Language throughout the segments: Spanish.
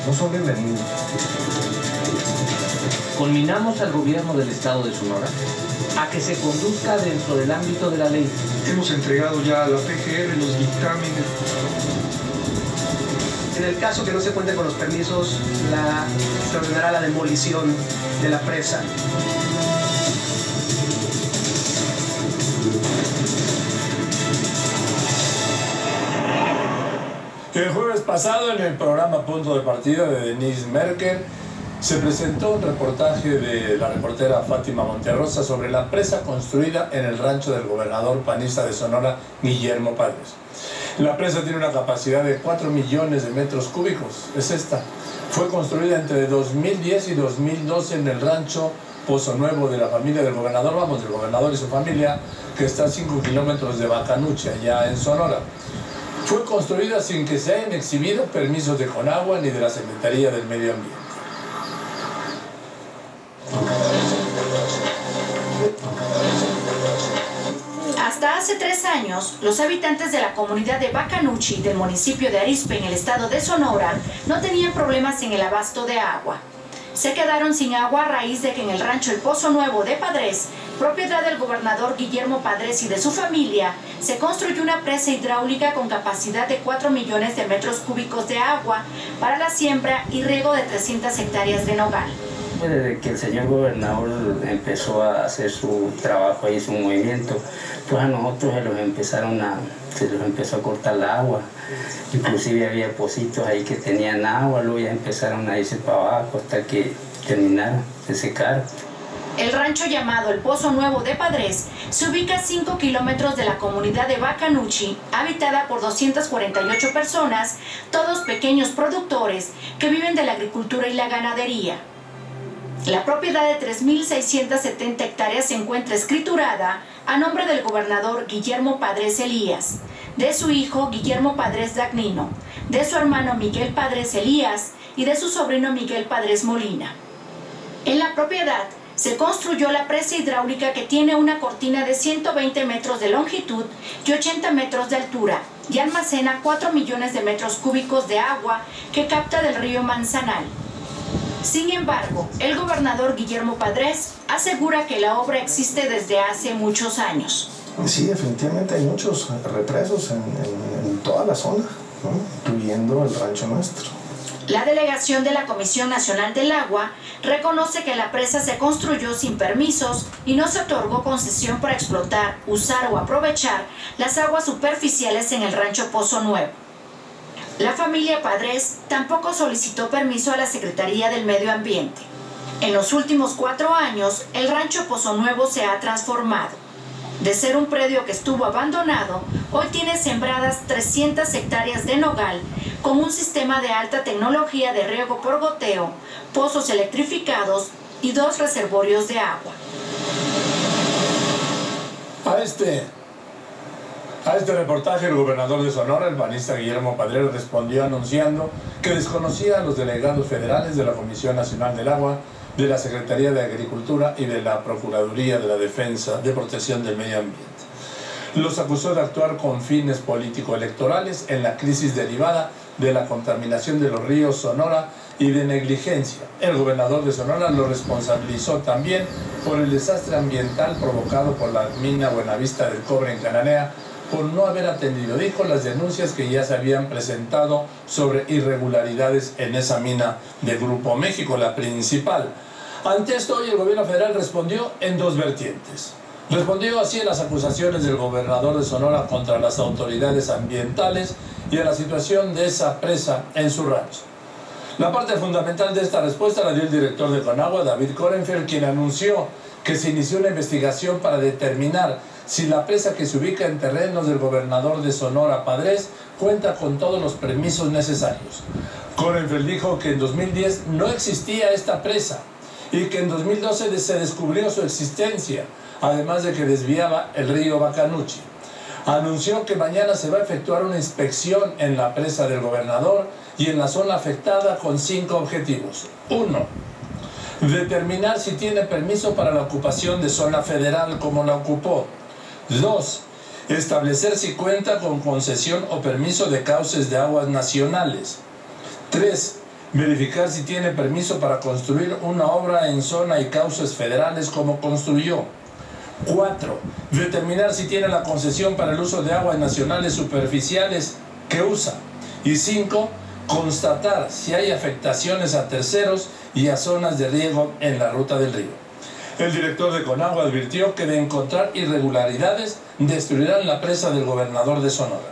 no son bienvenidos. Conminamos al gobierno del estado de Sonora a que se conduzca dentro del ámbito de la ley. Hemos entregado ya a la PGR los dictámenes. En el caso que no se cuente con los permisos, se ordenará la demolición de la presa. El jueves pasado, en el programa Punto de Partida de Denise Merker, se presentó un reportaje de la reportera Fátima Monterrosa sobre la presa construida en el rancho del gobernador panista de Sonora, Guillermo Padres. La presa tiene una capacidad de 4 millones de metros cúbicos, es esta. Fue construida entre 2010 y 2012 en el rancho Pozo Nuevo de la familia del gobernador, del gobernador y su familia, que está a 5 kilómetros de Bacanuchi, allá en Sonora. Fue construida sin que se hayan exhibido permisos de Conagua ni de la Secretaría del Medio Ambiente. Hasta hace 3 años, los habitantes de la comunidad de Bacanuchi, del municipio de Arizpe, en el estado de Sonora, no tenían problemas en el abasto de agua. Se quedaron sin agua a raíz de que en el rancho El Pozo Nuevo de Padres, propiedad del gobernador Guillermo Padres y de su familia, se construyó una presa hidráulica con capacidad de 4 millones de metros cúbicos de agua para la siembra y riego de 300 hectáreas de nogal. Desde que el señor gobernador empezó a hacer su trabajo y su movimiento, pues a nosotros se los empezó a cortar el agua. Inclusive había pocitos ahí que tenían agua, luego ya empezaron a irse para abajo hasta que terminaron de secar. El rancho llamado El Pozo Nuevo de Padres se ubica a 5 kilómetros de la comunidad de Bacanuchi, habitada por 248 personas, todos pequeños productores que viven de la agricultura y la ganadería. La propiedad de 3.670 hectáreas se encuentra escriturada a nombre del gobernador Guillermo Padres Elías, de su hijo Guillermo Padres Dagnino, de su hermano Miguel Padres Elías y de su sobrino Miguel Padres Molina. En la propiedad se construyó la presa hidráulica que tiene una cortina de 120 metros de longitud y 80 metros de altura y almacena 4 millones de metros cúbicos de agua que capta del río Manzanal. Sin embargo, el gobernador Guillermo Padres asegura que la obra existe desde hace muchos años. Sí, definitivamente hay muchos represos en toda la zona, ¿no? Incluyendo el rancho nuestro. La delegación de la Comisión Nacional del Agua reconoce que la presa se construyó sin permisos y no se otorgó concesión para explotar, usar o aprovechar las aguas superficiales en el rancho Pozo Nuevo. La familia Padres tampoco solicitó permiso a la Secretaría del Medio Ambiente. En los últimos 4 años, el rancho Pozo Nuevo se ha transformado. De ser un predio que estuvo abandonado, hoy tiene sembradas 300 hectáreas de nogal con un sistema de alta tecnología de riego por goteo, pozos electrificados y 2 reservorios de agua. A este reportaje, el gobernador de Sonora, el panista Guillermo Padres, respondió anunciando que desconocía a los delegados federales de la Comisión Nacional del Agua, de la Secretaría de Agricultura y de la Procuraduría de la Defensa de Protección del Medio Ambiente. Los acusó de actuar con fines político-electorales en la crisis derivada de la contaminación de los ríos Sonora y de negligencia. El gobernador de Sonora lo responsabilizó también por el desastre ambiental provocado por la mina Buenavista del Cobre en Cananea, por no haber atendido, dijo, las denuncias que ya se habían presentado sobre irregularidades en esa mina de Grupo México, la principal. Ante esto, hoy el gobierno federal respondió en 2 vertientes. Respondió así a las acusaciones del gobernador de Sonora contra las autoridades ambientales y a la situación de esa presa en su rancho. La parte fundamental de esta respuesta la dio el director de Conagua, David Korenfeld, quien anunció que se inició una investigación para determinar si la presa, que se ubica en terrenos del gobernador de Sonora, Padres, cuenta con todos los permisos necesarios. Korenfeld dijo que en 2010 no existía esta presa y que en 2012 se descubrió su existencia, además de que desviaba el río Bacanuchi. Anunció que mañana se va a efectuar una inspección en la presa del gobernador y en la zona afectada con 5 objetivos. 1. Determinar si tiene permiso para la ocupación de zona federal como la ocupó. 2. Establecer si cuenta con concesión o permiso de cauces de aguas nacionales. 3. verificar si tiene permiso para construir una obra en zona y cauces federales como construyó. 4. Determinar si tiene la concesión para el uso de aguas nacionales superficiales que usa. Y 5. Constatar si hay afectaciones a terceros y a zonas de riego en la ruta del río. El director de Conagua advirtió que de encontrar irregularidades destruirán la presa del gobernador de Sonora.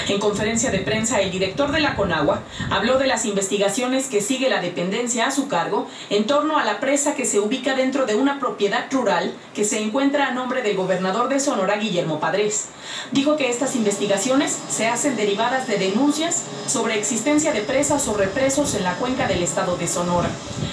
En conferencia de prensa, el director de la Conagua habló de las investigaciones que sigue la dependencia a su cargo en torno a la presa que se ubica dentro de una propiedad rural que se encuentra a nombre del gobernador de Sonora, Guillermo Padrés. Dijo que estas investigaciones se hacen derivadas de denuncias sobre existencia de presas o represos en la cuenca del estado de Sonora.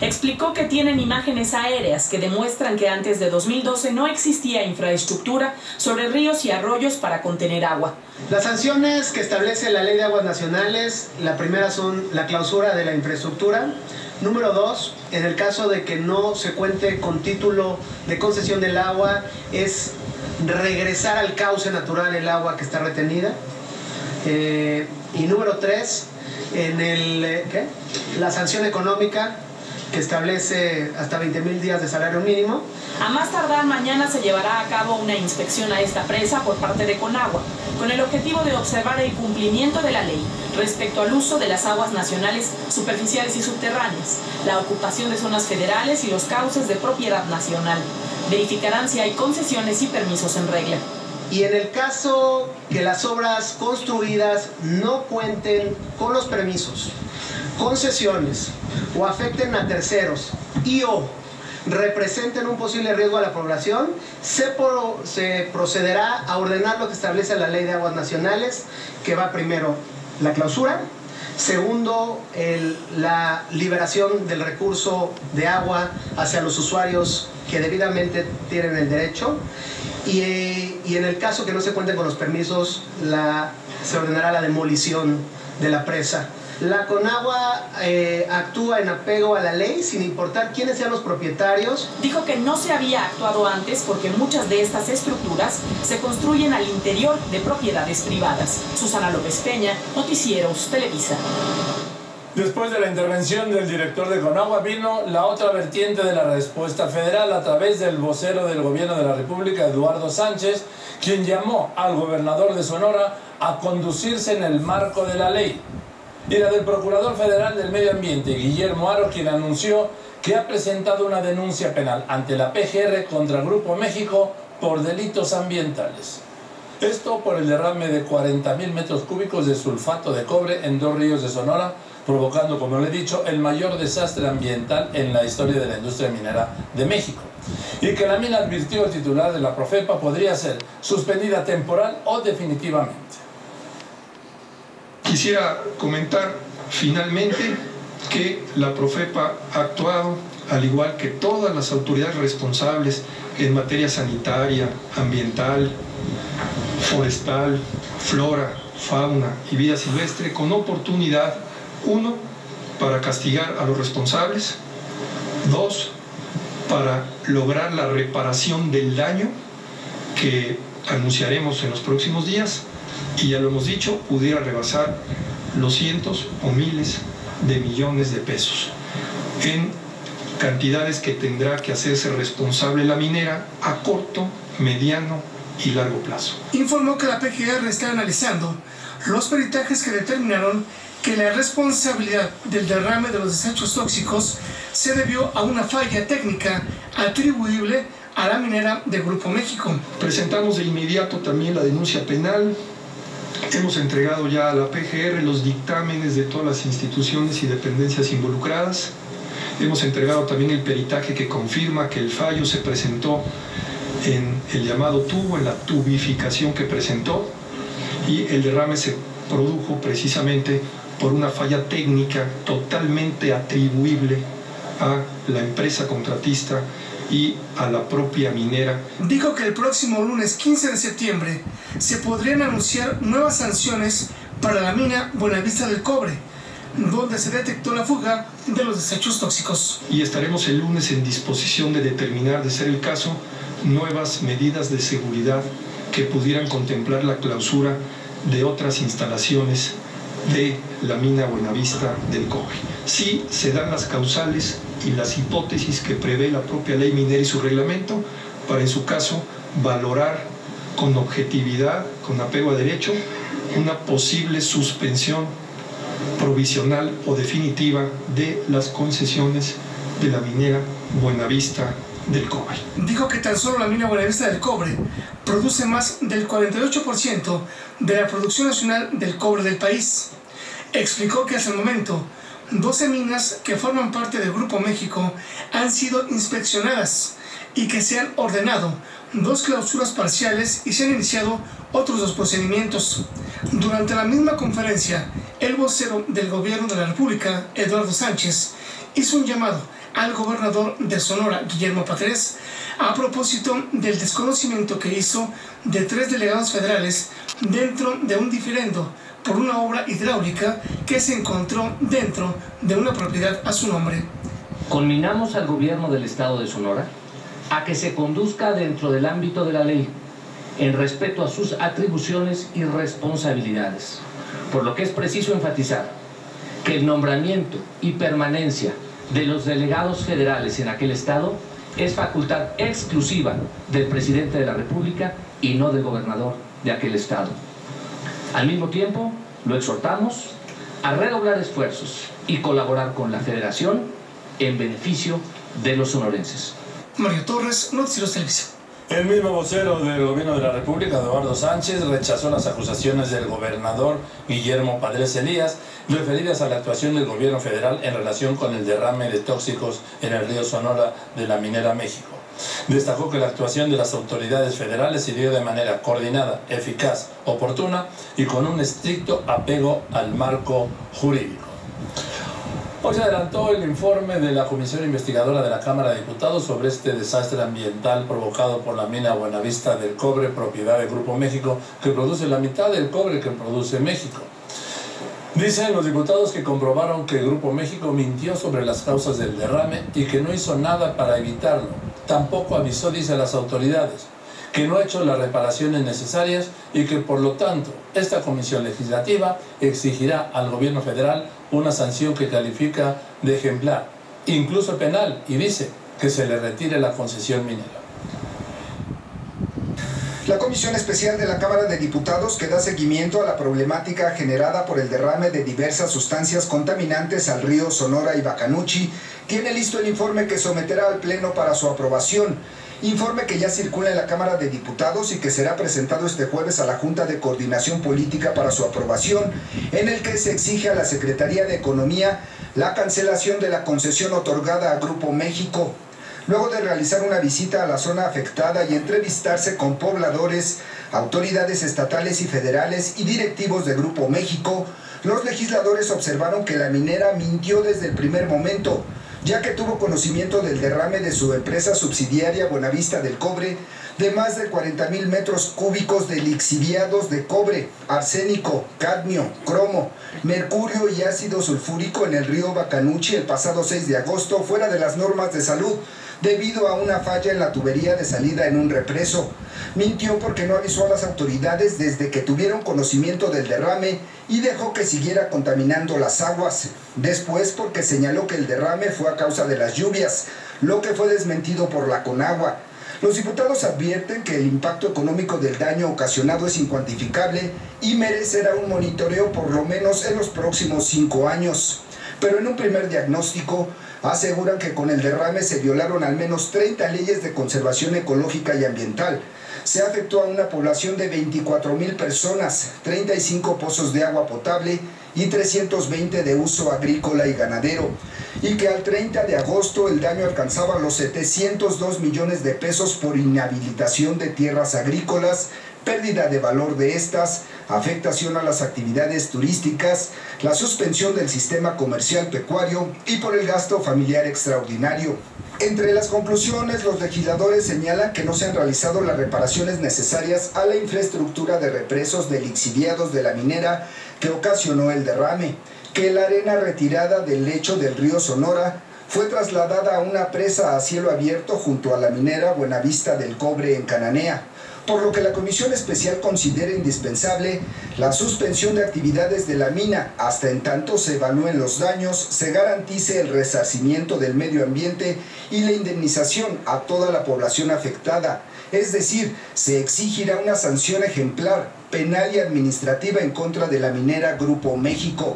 Explicó que tienen imágenes aéreas que demuestran que antes de 2012 no existía infraestructura sobre ríos y arroyos para contener agua. Las sanciones que establece la Ley de Aguas Nacionales, la primera son la clausura de la infraestructura. Número 2, en el caso de que no se cuente con título de concesión del agua, es regresar al cauce natural el agua que está retenida. Y número 3, la sanción económica que establece hasta 20,000 días de salario mínimo. A más tardar mañana se llevará a cabo una inspección a esta presa por parte de Conagua, con el objetivo de observar el cumplimiento de la ley respecto al uso de las aguas nacionales superficiales y subterráneas, la ocupación de zonas federales y los cauces de propiedad nacional. Verificarán si hay concesiones y permisos en regla. Y en el caso que las obras construidas no cuenten con los permisos, concesiones o afecten a terceros o representen un posible riesgo a la población, se procederá a ordenar lo que establece la Ley de Aguas Nacionales, que va primero la clausura, segundo la liberación del recurso de agua hacia los usuarios que debidamente tienen el derecho, y en el caso que no se cuenten con los permisos, se ordenará la demolición de la presa. La Conagua actúa en apego a la ley sin importar quiénes sean los propietarios. Dijo que no se había actuado antes porque muchas de estas estructuras se construyen al interior de propiedades privadas. Susana López Peña, Noticieros Televisa. Después de la intervención del director de Conagua vino la otra vertiente de la respuesta federal a través del vocero del gobierno de la República, Eduardo Sánchez, quien llamó al gobernador de Sonora a conducirse en el marco de la ley. Y la del Procurador Federal del Medio Ambiente, Guillermo Haro, quien anunció que ha presentado una denuncia penal ante la PGR contra Grupo México por delitos ambientales. Esto por el derrame de 40,000 metros cúbicos de sulfato de cobre en 2 ríos de Sonora, provocando, como le he dicho, el mayor desastre ambiental en la historia de la industria minera de México. Y que la mina, advirtió el titular de la Profepa, podría ser suspendida temporal o definitivamente. Quisiera comentar finalmente que la Profepa ha actuado, al igual que todas las autoridades responsables en materia sanitaria, ambiental, forestal, flora, fauna y vida silvestre, con oportunidad, 1, para castigar a los responsables, 2, para lograr la reparación del daño que anunciaremos en los próximos días, y ya lo hemos dicho, pudiera rebasar los cientos o miles de millones de pesos en cantidades que tendrá que hacerse responsable la minera a corto, mediano y largo plazo. Informó que la PGR está analizando los peritajes que determinaron que la responsabilidad del derrame de los desechos tóxicos se debió a una falla técnica atribuible a la minera de Grupo México. Presentamos de inmediato también la denuncia penal. Hemos entregado ya a la PGR los dictámenes de todas las instituciones y dependencias involucradas. Hemos entregado también el peritaje que confirma que el fallo se presentó en el llamado tubo, en la tubificación que presentó, y el derrame se produjo precisamente por una falla técnica totalmente atribuible a la empresa contratista y a la propia minera. Dijo que el próximo lunes 15 de septiembre se podrían anunciar nuevas sanciones para la mina Buenavista del Cobre, donde se detectó la fuga de los desechos tóxicos. Y estaremos el lunes en disposición de determinar, de ser el caso, nuevas medidas de seguridad que pudieran contemplar la clausura de otras instalaciones de la mina Buenavista del Cobre. Sí se dan las causales y las hipótesis que prevé la propia ley minera y su reglamento para, en su caso, valorar con objetividad, con apego a derecho, una posible suspensión provisional o definitiva de las concesiones de la minera Buenavista del Cobre. Dijo que tan solo la mina Buenavista del Cobre produce más del 48% de la producción nacional del cobre del país. Explicó que hasta el momento 12 minas que forman parte del Grupo México han sido inspeccionadas y que se han ordenado 2 clausuras parciales y se han iniciado otros 2 procedimientos. Durante la misma conferencia, el vocero del Gobierno de la República, Eduardo Sánchez, hizo un llamado al gobernador de Sonora, Guillermo Padres, a propósito del desconocimiento que hizo de 3 delegados federales dentro de un diferendo por una obra hidráulica que se encontró dentro de una propiedad a su nombre. Conminamos al gobierno del estado de Sonora a que se conduzca dentro del ámbito de la ley, en respeto a sus atribuciones y responsabilidades, por lo que es preciso enfatizar que el nombramiento y permanencia de los delegados federales en aquel estado es facultad exclusiva del presidente de la República y no del gobernador de aquel estado. Al mismo tiempo, lo exhortamos a redoblar esfuerzos y colaborar con la Federación en beneficio de los sonorenses. Mario Torres, Noticieros Televisión. El mismo vocero del Gobierno de la República, Eduardo Sánchez, rechazó las acusaciones del gobernador Guillermo Padres Elías referidas a la actuación del gobierno federal en relación con el derrame de tóxicos en el río Sonora de la minera México. Destacó que la actuación de las autoridades federales se dio de manera coordinada, eficaz, oportuna y con un estricto apego al marco jurídico. Hoy se adelantó el informe de la Comisión Investigadora de la Cámara de Diputados sobre este desastre ambiental provocado por la mina Buenavista del Cobre, propiedad del Grupo México, que produce la mitad del cobre que produce México. Dicen los diputados que comprobaron que el Grupo México mintió sobre las causas del derrame y que no hizo nada para evitarlo. Tampoco avisó, dice, a las autoridades, que no ha hecho las reparaciones necesarias y que, por lo tanto, esta comisión legislativa exigirá al gobierno federal una sanción que califica de ejemplar, incluso penal, y dice que se le retire la concesión minera. La Comisión Especial de la Cámara de Diputados, que da seguimiento a la problemática generada por el derrame de diversas sustancias contaminantes al río Sonora y Bacanuchi, tiene listo el informe que someterá al Pleno para su aprobación. Informe que ya circula en la Cámara de Diputados y que será presentado este jueves a la Junta de Coordinación Política para su aprobación, en el que se exige a la Secretaría de Economía la cancelación de la concesión otorgada a Grupo México. Luego de realizar una visita a la zona afectada y entrevistarse con pobladores, autoridades estatales y federales y directivos de Grupo México, los legisladores observaron que la minera mintió desde el primer momento, ya que tuvo conocimiento del derrame de su empresa subsidiaria Buenavista del Cobre de más de 40,000 metros cúbicos de lixiviados de cobre, arsénico, cadmio, cromo, mercurio y ácido sulfúrico en el río Bacanuchi el pasado 6 de agosto fuera de las normas de salud, debido a una falla en la tubería de salida en un represo. Mintió porque no avisó a las autoridades desde que tuvieron conocimiento del derrame y dejó que siguiera contaminando las aguas. Después porque señaló que el derrame fue a causa de las lluvias, lo que fue desmentido por la Conagua. Los diputados advierten que el impacto económico del daño ocasionado es incuantificable y merecerá un monitoreo por lo menos en los próximos 5 años. Pero en un primer diagnóstico, aseguran que con el derrame se violaron al menos 30 leyes de conservación ecológica y ambiental. Se afectó a una población de 24,000 personas, 35 pozos de agua potable y 320 de uso agrícola y ganadero, y que al 30 de agosto el daño alcanzaba los 702 millones de pesos por inhabilitación de tierras agrícolas, pérdida de valor de estas, afectación a las actividades turísticas, la suspensión del sistema comercial pecuario y por el gasto familiar extraordinario. Entre las conclusiones, los legisladores señalan que no se han realizado las reparaciones necesarias a la infraestructura de represos de lixiviados de la minera que ocasionó el derrame, que la arena retirada del lecho del río Sonora fue trasladada a una presa a cielo abierto junto a la minera Buenavista del Cobre en Cananea, por lo que la Comisión Especial considera indispensable la suspensión de actividades de la mina hasta en tanto se evalúen los daños, se garantice el resarcimiento del medio ambiente y la indemnización a toda la población afectada. Es decir, se exigirá una sanción ejemplar, penal y administrativa en contra de la minera Grupo México.